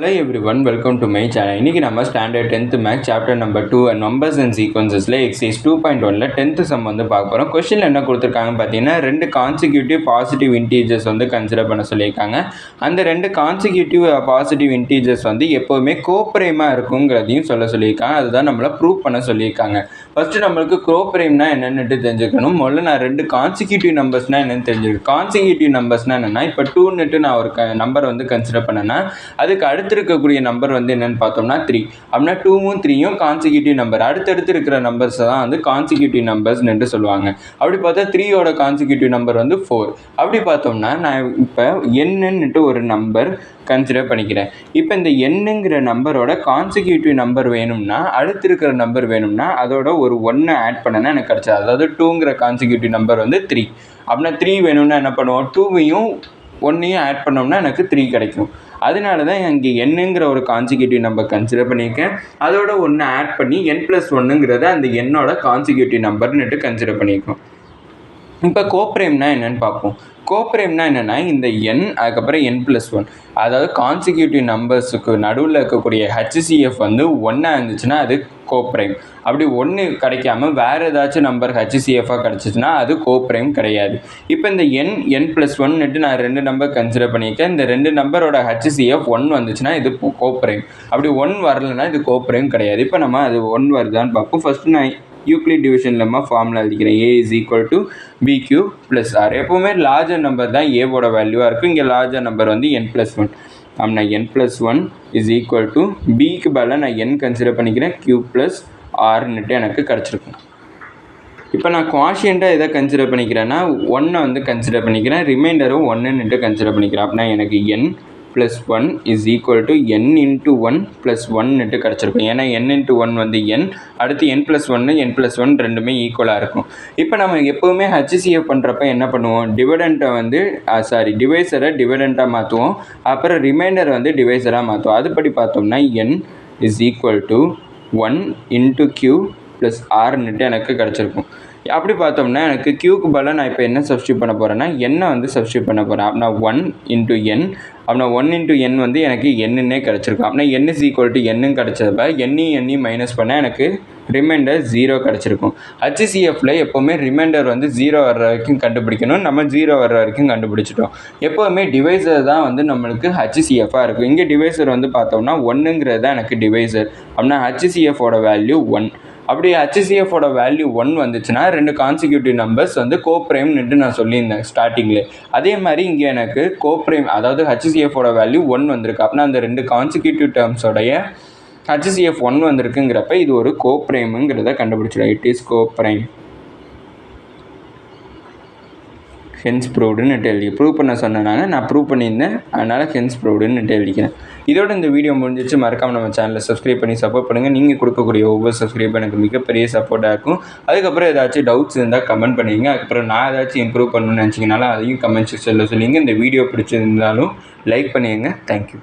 Hello everyone, welcome to my channel. இன்னைக்கு நம்ம standard 10th maths chapter number 2 numbers and சீக்வன்சஸ்ல exercise 2.1ல 10th sum வந்து பார்க்க போறோம். क्वेश्चनல என்ன கொடுத்திருக்காங்கன்னு பார்த்தீங்கன்னா ரெண்டு கான்சிக்யூட்டிவ் பாசிட்டிவ் இன்டிஜர்ஸ் வந்து கன்சிடர் பண்ண சொல்லியிருக்காங்க. அந்த ரெண்டு கான்சிக்யூட்டிவ் பாசிட்டிவ் இன்டிஜர்ஸ் வந்து எப்பவுமே கோப்ரைமா இருக்குங்கிறதையும் சொல்லியிருக்காங்க. அதுதான் நம்மள ப்ரூவ் பண்ண சொல்லியிருக்காங்க. ஃபர்ஸ்ட் நம்மளுக்கு கோப்ரைம்னா என்னன்னு தெரிஞ்சுக்கணும். முதல்ல நான் ரெண்டு கான்சிக்யூட்டிவ் நம்பர்ஸ்னா என்னன்னு தெரிஞ்சுக்கணும். கான்சிக்யூட்டிவ் நம்பர்ஸ்னா என்னன்னா இப்போ 2ன்னு நான் ஒரு நம்பர் வந்து கன்சிடர் பண்ணேன்னா அதுக்கு அடுத்து இருக்கக்கூடிய நம்பர் வந்து என்னன்னு பார்த்தோம்னா 3 அப்படின்னா 2ம் 3யும் கான்சிக்யூட்டிவ் நம்பர். அடுத்தடுத்து இருக்கிற நம்பர்ஸ் தான் வந்து கான்சிக்யூட்டிவ் நம்பர்ஸ் என்று சொல்லுவாங்க. அப்படி பார்த்தா 3யோட கான்சிக்யூட்டிவ் நம்பர் வந்து 4. அப்படி பார்த்தோம்னா நான் இப்போ என்னன்னுட்டு ஒரு நம்பர் கன்சிடர் பண்ணிக்கிறேன். இப்போ இந்த என்னங்கிற நம்பரோட கான்சிக்யூட்டிவ் நம்பர் வேணும்னா அடுத்து இருக்கிற நம்பர் வேணும்னா அதோட ஒரு 1 ஆட் பண்ணனா எனக்கு கிடைச்சது. அதாவது 2ங்கிற கான்சிக்யூட்டிவ் நம்பர் வந்து 3. அப்படின்னா 3 வேணும்னா என்ன பண்ணுவோம், 2வையும் 1ஐயும் ஆட் பண்ணோம்னா எனக்கு 3 கிடைக்கும். அதனால தான் இங்கே என்னங்கிற ஒரு கான்சிக்யூட்டிவ் நம்பர் கன்சிடர் பண்ணியிருக்கேன். அதோட 1 ஆட் பண்ணி n+1ங்கிறத அந்த என்னோட கான்சிக்யூட்டிவ் நம்பர்னுட்டு கன்சிடர் பண்ணியிருக்கோம். இப்போ கோப்ரைம்னா என்னன்னு பார்ப்போம். கோப்ரைம்னா என்னென்னா இந்த n அதுக்கப்புறம் n+1, அதாவது கான்சிக்யூட்டிவ் நம்பர்ஸுக்கு நடுவில் இருக்கக்கூடிய HCF வந்து 1 இருந்துச்சுன்னா அது கோப்ரைம். அப்படி 1 கிடைக்காம வேறு ஏதாச்சும் நம்பர் HCFாக கிடச்சிச்சுன்னா அது கோப்ரைம் கிடையாது. இப்போ இந்த n+1ன்னுட்டு நான் 2 நம்பர் கன்சிடர் பண்ணியிருக்கேன். இந்த 2 நம்பரோட HCF 1 வந்துச்சுன்னா இது கோப்ரைம். அப்படி 1 வரலைன்னா இது கோப்ரைம் கிடையாது. இப்போ நம்ம அது 1 வருதான்னு பார்ப்போம். ஃபஸ்ட்டு நான் யூக்ளிட் டிவிஷன் லெம்மா ஃபார்முலா எழுதிக்கிறேன். A = BQ + R. எப்போவுமே லார்ஜர் நம்பர் தான் ஏவோட வேல்யூவாக இருக்கும். இங்கே லார்ஜர் நம்பர் வந்து n+1. அப்படின்னா n+1 = Bக்கு பதிலாக நான் n கன்சிடர் பண்ணிக்கிறேன். Q + Rன்னுட்டு எனக்கு கிடச்சிருக்கும். இப்போ நான் குவாஷியண்ட்டாக எதை கன்சிடர் பண்ணிக்கிறேன்னா 1 வந்து கன்சிடர் பண்ணிக்கிறேன். ரிமைண்டரும் 1ன்னுட்டு கன்சிடர் பண்ணிக்கிறேன். அப்படின்னா எனக்கு n+1 = n × 1 + 1ன்னுட்டு கிடச்சிருக்கும். ஏன்னா n × 1 வந்து n, அடுத்து n+1 n+1 ரெண்டுமே ஈக்குவலாக இருக்கும். இப்போ நம்ம எப்போவுமே HCF பண்ணுறப்ப என்ன பண்ணுவோம், டிவிடெண்ட்டை வந்து டிவைசரை டிவிடெண்ட்டாக மாற்றுவோம், அப்புறம் ரிமைண்டரை வந்து டிவைசராக மாற்றுவோம். அதுபடி பார்த்தோம்னா n = 1 × Q + Rன்னுட்டு எனக்கு கிடச்சிருக்கும். அப்படி பார்த்தோம்னா எனக்கு Qக்கு பதிலாக நான் இப்போ என்ன சப்ஸ்டியூட் பண்ண போகிறேன்னா என்னை வந்து சப்ஸ்டியூட் பண்ண போகிறேன். அப்படின்னா 1 × n, அப்படின்னா 1 × n வந்து எனக்கு என்னன்னே கிடச்சிருக்கும். அப்படின்னா n = n கிடச்சப்ப n மைனஸ் பண்ணால் எனக்கு ரிமைண்டர் 0 கிடச்சிருக்கும். HCFல எப்போவுமே ரிமைண்டர் வந்து 0 வர்ற வரைக்கும் கண்டுபிடிக்கணும். நம்ம 0 வர்ற வரைக்கும் கண்டுபிடிச்சிட்டோம். எப்போவுமே டிவைசர் தான் வந்து நம்மளுக்கு HCFாக இருக்கும். இங்கே டிவைசர் வந்து பார்த்தோம்னா 1ங்கிறது தான் எனக்கு டிவைசர். அப்படின்னா HCFோட வேல்யூ 1. அப்படி HCFோட வேல்யூ 1 வந்துச்சுன்னா ரெண்டு கான்சிக்யூட்டிவ் நம்பர்ஸ் வந்து கோப்ரைம்னுட்டு நான் சொல்லியிருந்தேன் ஸ்டார்டிங்கில். அதே மாதிரி இங்கே எனக்கு கோப்ரைம், அதாவது HCFோட வேல்யூ 1 வந்திருக்கு. அப்படின்னா அந்த ரெண்டு கான்சிக்யூட்டிவ் டேர்ம்ஸோடைய HCF 1 வந்திருக்குங்கிறப்ப இது ஒரு கோப்ரைமுங்கிறத கண்டுபிடிச்சிடும். It is coprime. ஹென்ஸ் ப்ரூவ்டுன்னு எழுதி ப்ரூவ் பண்ண சொன்னனால நான் ப்ரூவ் பண்ணியிருந்தேன், அதனால் ஹென்ஸ் ப்ரூவ்டுன்னு எழுதிக்கிறேன். இதோட இந்த வீடியோ முடிஞ்சிச்சு. மறக்காமல் நம்ம சேனலை சப்ஸ்கிரைப் பண்ணி சப்போர்ட் பண்ணுங்கள். நீங்கள் கொடுக்கக்கூடிய ஒவ்வொரு சப்ஸ்கிரைப் எனக்கு மிகப்பெரிய சப்போர்ட்டாக இருக்கும். அதுக்கப்புறம் ஏதாச்சும் டவுட்ஸ் இருந்தால் கமெண்ட் பண்ணிங்க. அதுக்கப்புறம் நான் ஏதாச்சும் இம்ப்ரூவ் பண்ணணும்னு நினச்சிங்கனாலும் அதையும் கமெண்ட் செக்ஷனில் சொல்லிங்க. இந்த வீடியோ பிடிச்சிருந்தாலும் லைக் பண்ணிடுங்க. தேங்க்யூ.